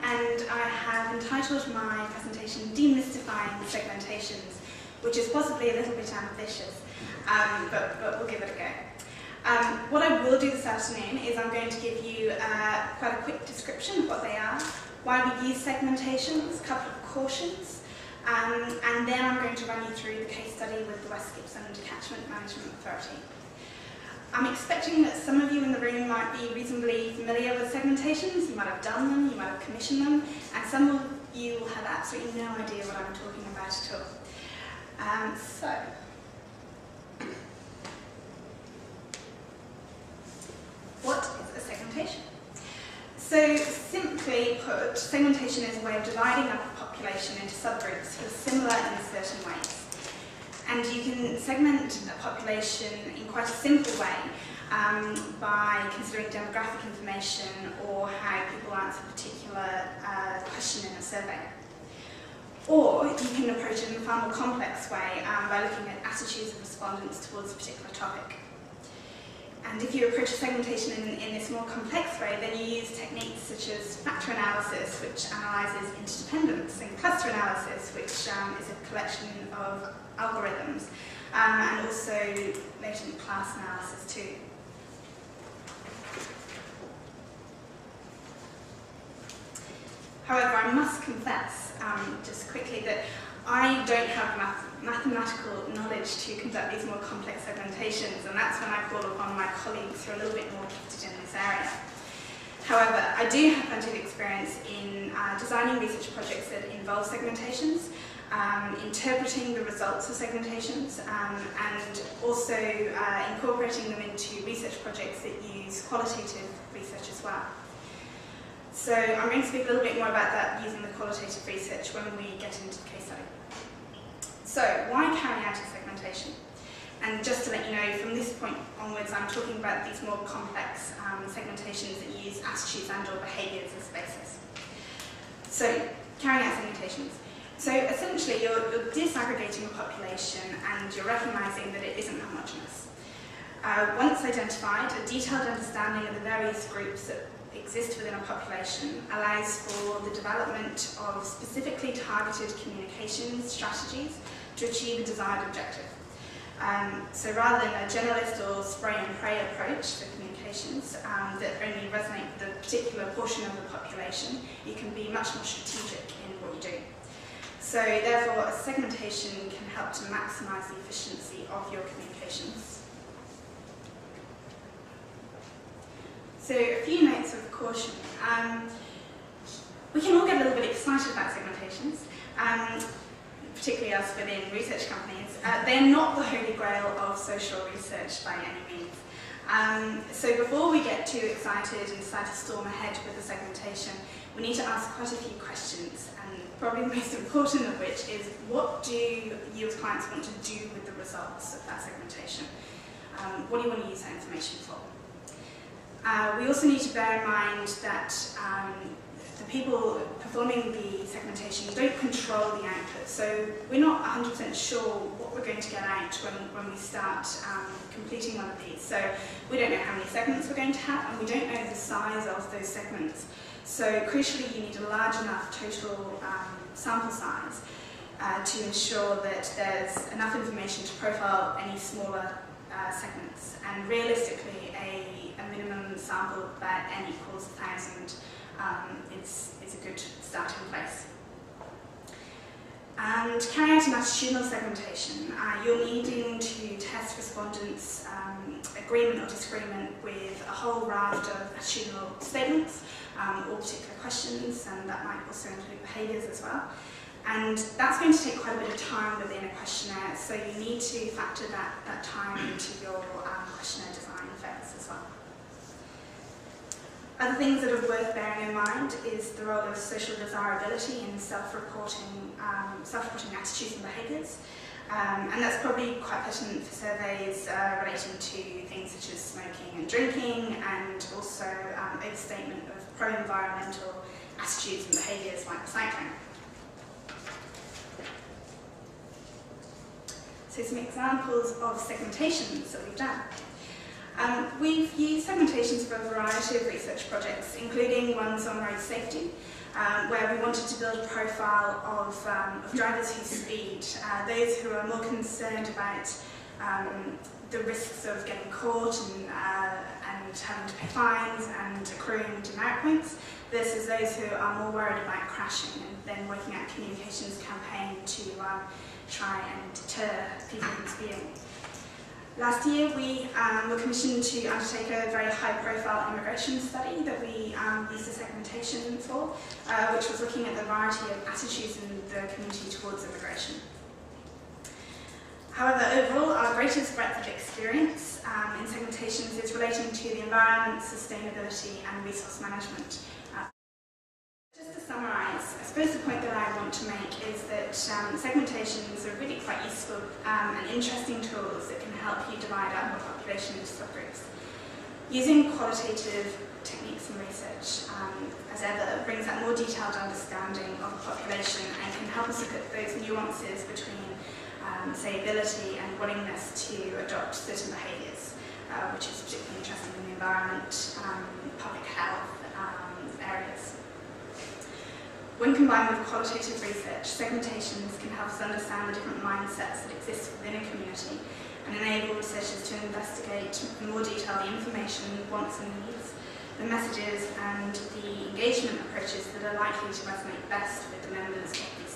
and I have entitled my presentation Demystifying Segmentations, which is possibly a little bit ambitious, but we'll give it a go. What I will do this afternoon is I'm going to give you quite a quick description of what they are, why we use segmentations, a couple of cautions, and then I'm going to run you through the case study with the West Gippsland Catchment Management Authority. I'm expecting that some of you in the room might be reasonably familiar with segmentations. You might have done them, you might have commissioned them, and some of you will have absolutely no idea what I'm talking about at all. What is a segmentation? So, simply put, segmentation is a way of dividing up a population into subgroups who are similar in certain ways. And you can segment a population in quite a simple way by considering demographic information or how people answer a particular question in a survey. Or you can approach it in a far more complex way by looking at attitudes of respondents towards a particular topic. And if you approach a segmentation in this more complex way, then you use techniques such as factor analysis, which analyses interdependence, and cluster analysis, which is a collection of algorithms, and also latent class analysis too. However, I must confess, just quickly, that I don't have mathematical knowledge to conduct these more complex segmentations, and that's when I call upon my colleagues who are a little bit more gifted in this area. However, I do have plenty of experience in designing research projects that involve segmentations, interpreting the results of segmentations, and also incorporating them into research projects that use qualitative research as well. So I'm going to speak a little bit more about that using the qualitative research when we get into the case study. So, why carry out a segmentation? And just to let you know, from this point onwards, I'm talking about these more complex segmentations that use attitudes and or behaviours as a basis. So, carrying out segmentations. So, essentially, you're disaggregating a population and you're recognising that it isn't homogeneous. Once identified, a detailed understanding of the various groups that exist within a population allows for the development of specifically targeted communication strategies to achieve a desired objective. So rather than a generalist or spray and pray approach for communications that only resonate with a particular portion of the population, you can be much more strategic in what you do. So therefore, a segmentation can help to maximise the efficiency of your communications. So a few notes of caution. We can all get a little bit excited about segmentations, particularly us within research companies. They're not the holy grail of social research by any means. So before we get too excited and decide to storm ahead with the segmentation, we need to ask quite a few questions, and probably the most important of which is, what do you as clients want to do with the results of that segmentation? What do you want to use that information for? We also need to bear in mind that the people performing the segmentation don't control the output, so we're not 100% sure what we're going to get out when we start completing one of these. So we don't know how many segments we're going to have, and we don't know the size of those segments. So crucially, you need a large enough total sample size to ensure that there's enough information to profile any smaller segments, and realistically a minimum sample that n equals 1,000 is a good starting place. And carrying out an attitudinal segmentation, you're needing to test respondents' agreement or disagreement with a whole raft of attitudinal statements or particular questions, and that might also include behaviours as well. And that's going to take quite a bit of time within a questionnaire, so you need to factor that time into your questionnaire design phase as well. Other things that are worth bearing in mind is the role of social desirability in self-reporting attitudes and behaviours. And that's probably quite pertinent for surveys relating to things such as smoking and drinking, and also overstatement of pro-environmental attitudes and behaviours like recycling. So some examples of segmentations that we've done. We've used segmentations for a variety of research projects, including ones on road safety, where we wanted to build a profile of drivers who speed, those who are more concerned about the risks of getting caught and having to pay fines and accruing demerit points, versus those who are more worried about crashing and then working out a communications campaign to try and deter people from speeding. Last year we were commissioned to undertake a very high-profile immigration study that we used the segmentation for, which was looking at the variety of attitudes in the community towards immigration. However, overall, our greatest breadth of experience in segmentations is relating to the environment, sustainability and resource management. Just to summarise, I suppose the point that I want to make is that segmentations are really quite useful and interesting tools that can help you divide up a population into subgroups. Using qualitative techniques and research, as ever, brings that more detailed understanding of the population and can help us look at those nuances between say, ability and willingness to adopt certain behaviours, which is particularly interesting in the environment, public health areas. When combined with qualitative research, segmentations can help us understand the different mindsets that exist within a community and enable researchers to investigate in more detail the information, wants and needs, the messages and the engagement approaches that are likely to resonate best with the members of these